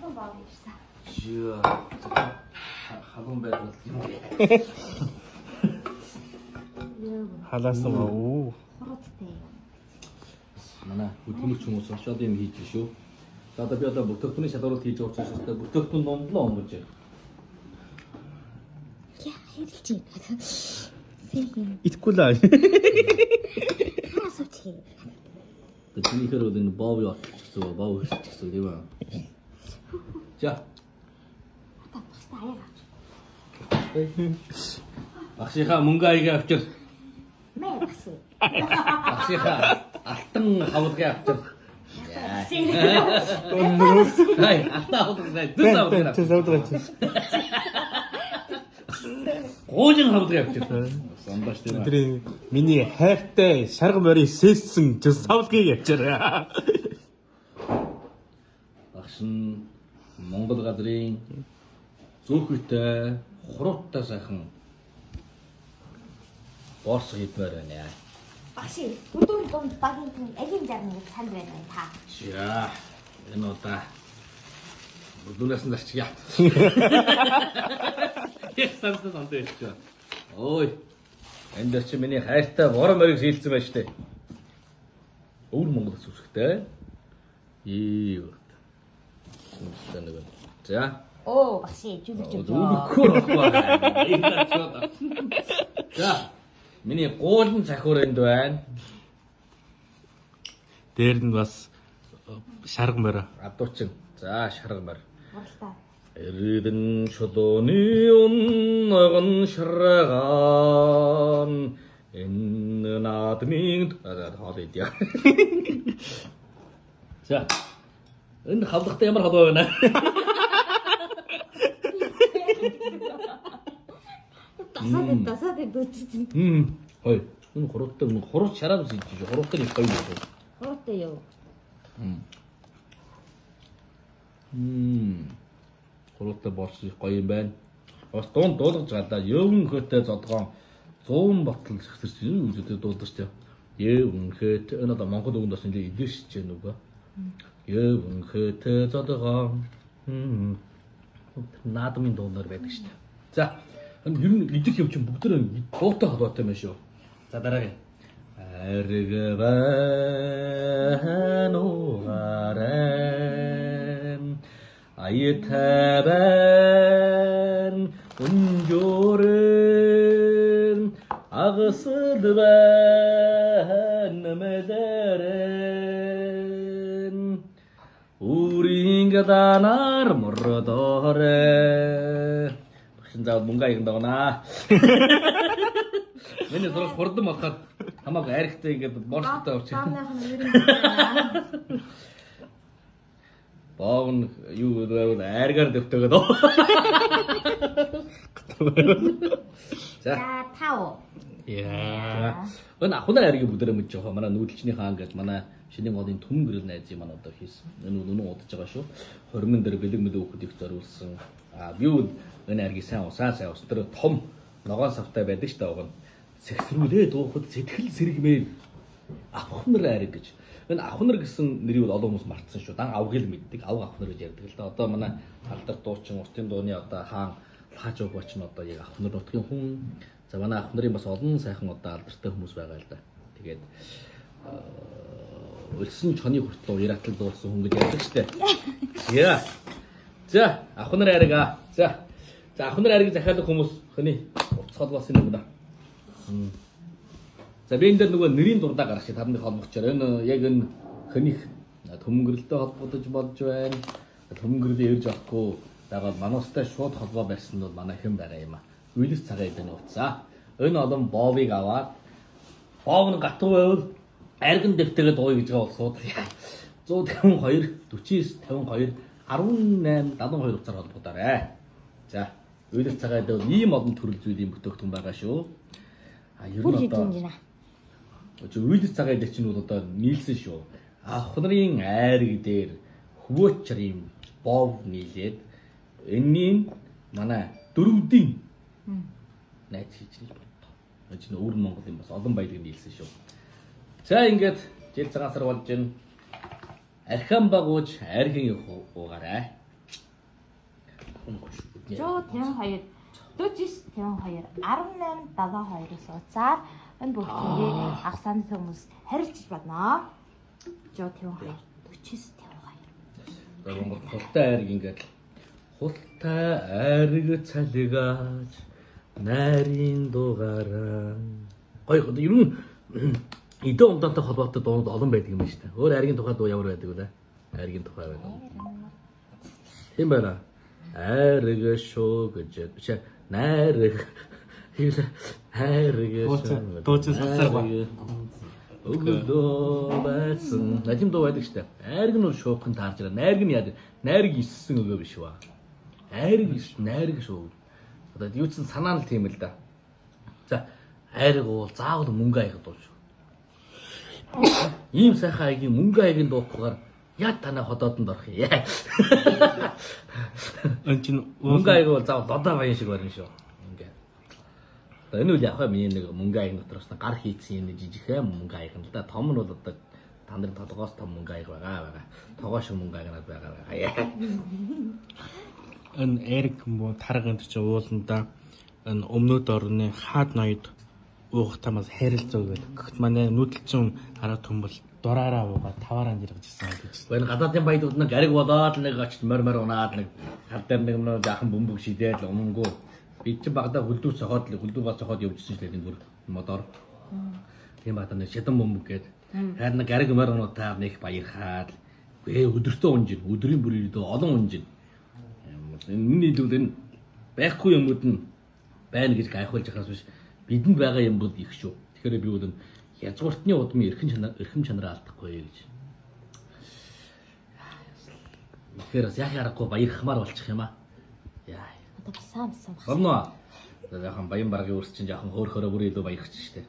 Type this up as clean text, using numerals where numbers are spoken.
Жоо. Халуун байвал юм. Халаасан ба үү. Хурдтай. Манай хөдөлмөрч хүмүүс очоод юм хийж шүү. За одоо би одоо бүтээгдэхүүний шалгуулалт хийж байгаа учраас бүтээгдэхүүн номдлоо өнгөж. Яа, хэлж байна. Итгэхгүй л аа. Хаасууч. Тэний хэрэг энэ бов яатчихсан бов хийчихсэн тийм үү? За. Бasta аяга. Багшийнхаа мөнгө аяга авчир. Мэ багш. Багшийнхаа алтан хавлгаа авчир. Хай, алтан хавлгаа дэс авчир. Гоожин хавлгаа авчир. Самбаш тийм үү? Өдрийн миний хайртай шарга морийг сээсэн жусавлгийг явчаарай. Багш нь Монгол газрын зөөхөйтэй хуруутай сайхан борс хийдмээр байна. Багш, өдөр дунд багийн агийн зарны санд байна та. Яа, энэ удаа бүдүүнээс нь зарчия. Яг сансан сандаж чи. Ой. Энд дээр чи миний хайртай бороо морийг шийлсэн байж тээ. Өвөр Монголоос үсгтэй. Юу. За. Оо, багш, жүлж өгөө. Зүггүй байна. За. Миний гуулын цахиур энд байна. Дээр нь бас шарга морь. Адуучин. За, шарга морь. Бодлоо. Эрдэн чулууны унган шаргаан энэ наадмын хоол идэ. За. Энэ хавлагтай ямар холбоо байна? Дасаад дүүцсэн. Хой. Энэ хуруутай хурууч шараад үсэж шүү. Хуруутай нэг хоёр шүү. Хурдтай юу? Хуруутай борс их гоё юм байна. Бас дунд дуулгаж байгаа да. Өвөн хөөтэй зодгоон 100 ботл зэгсэрч юу үзэдээ дуулдаг ч юм. Өвөн хөөт энэ одоо Монгол өвөнд бас ингэ идэж чинь үгүй. Өвөн хөөтэй зодгоон. Наадмын дуунаар байдаг шүү дээ. За, энэ ер нь идэх юм чинь бүгд дуутай холбоотой юм шүү. За дараагийн. Аргаван Аятабан унжорен агсылбан медерен 우링가다날 모르더래 박신자 뭔가 이긴다거나 맨날 저렇게 хурдан болоход хамаагүй айрхтай ингээд борстой авчих. Баавныхан өрийн байна. Баав нь юу гэвэл айргаар дэвтэйгээд. За. За, тав. Яа. Энэ ахнаа айргийн бүгдээрээ мэдж байгаа. Манай нүүдэлчний хаан гэж манай шинийн голын түмэн гэрэл найзын манай одоо хийсэн. Энэ үнэн удаж байгаа шүү. Хормон дээр бэлэг мэлэг өгөхөд их зориулсан. Би энэ айргийг сайн усаа сайн ус дээр том ногоон савтай байдаг шүү дээ. Сэгсрүүлээ дуухад сэтгэл сэргмээр авхнар айраг гэж. Энэ авхнар гэсэн нэрийг бол олон хүмүүс мартсан шүү. Дан авгил мэддэг. Авг авхнар гэж ярьдаг л да. Одоо манай алдар дуучин уртын дууны одоо хаан лааж өгөөч нь одоо яг авхнар нутгийн хүн. За манай авхнарын бас олон сайхан одоо алдартай хүмүүс байгаа л да. Тэгээд өлсөн чоны хүртэл уяратал дуулсан хүн гэж ярьдаг шүү дээ. Яа. За авхнар айраг. За авхнар айрыг захиалах хүмүүс хөний уцхад бас юм да. За би энэ дээр нөгөө нэрийн дурдаа гаргах шиг тарны холбогчоор энэ яг энэ хөнийх төмөнгөрлөлтөй холбогдож болж байна. Төмөнгөрлөлөө ирж авахгүй дагаад манустай шууд холбоо барьсан нь бол манай хэн байгаа юм а. Үйлс цагаа эдэн уцаа. Энэ олон боовыг аваад боов нь гатуу байвал айрган дэвтэйгээд ууя гэж байгаа болсууд 152 49 52 18 72 уцаар холбогдоорой. За үйлс цагаа эдэн ийм олон төрөл зүйлийн бүтээгдэхүүн байгаа шүү. Ер нь одоо үйлс цагаа дээр чинь бол одоо нийлсэн шүү. Авхнарын айраг дээр хөвөөчрийн боов нийлээд энэний манай дөрөвдийн найз хийж л болтоо. Энэ чинь өвөр Монголын бас олон баялаг нийлсэн шүү. За ингээд жил цагаан сар болж байна. Архиан багууж архин уугаарай. Жоо 52 49 52 18 72-аас ууцаар энэ бүгдийг авсан хүмүүс харилцаж байна. Жоо 52 49 52. Монгол хултай айрыг ингээд хултай айрыг цалигаж нарийн дугаараа гоё ер нь эдэн умдаантай холбоотой дуунууд олон байдаг юм байна шүү дээ. Өөр айргийн тухай дуу ямар байдаг вэ? Айргийн тухай байдаг. Тийм байна. Айрыг шүү гэж биш найрыг хайрыг дуучин сонсоор ба. өгдөө байсан. Надим дуу байдаг шүү дээ. Айрыг нь шуухан таарж байгаа. Найрыг нь яа. Найрыг иссэн өгөө биш ба. Айрыг найрыг шүү. Одоо юу ч санаа нь тийм л да. За айрыг уул заавал мөнгө аягд дууш. Ийм сайхан аягийн мөнгө аягийн дуухгүйгээр яа танаа ходоодонд орох юм. Эн чин Мөнгө аяг бол заавал додоо баян шиг барина шүү. Ингээ. Одоо энэ үл явах миний нэг мөнгө аяг дотроос гар хийцэн юм жижигхэн мөнгө аяг нь л да. Том нь бол одоо та нарын толгоос том мөнгө аяг байгаа. Тогоо шиг мөнгө аяг надад байгаа. энэ Эрик мөн тарга энэ чи ууланда энэ өмнөд орны хаад ноёд уух тамаас хайрлцаа гэдэг. Гэхдээ манай нүүдэлчин арга төмбөл дураараа уугаа таваараа нэргэж ирсэн гэж. Энэ гадаадын баядууд нэг гариг болоод нэг очт морь унаад нэг хал дээр нэг нөө жаахан бөмбөг шидээд л умангуу. Бид чи багада хөлдөө цохоод явжсэн шүү дээ энэ бүр мотор. Тийм бата нэг шидан бөмбөг гээд хайр нэг гариг морь унуудаа нэг баярхаад өдөртөө унжин өдрийн бүр олон унжин. Энэ нийлүүд энэ байхгүй юмуд нь байна гэж гайхуулж байхаас биш бидэнд байгаа юм бол их шүү. Тэгэхээр би бол язгууртны удмын эрхэм чанараа алдахгүй гэж. Тэгэхээр бас яах аргагүй баярхмаар болчих юм аа. Яа. Одоо сайн. Гомноо. Яахан баян баргийн үрс чинь жоохон хөөхөрөө бүр илүү баярч штэ.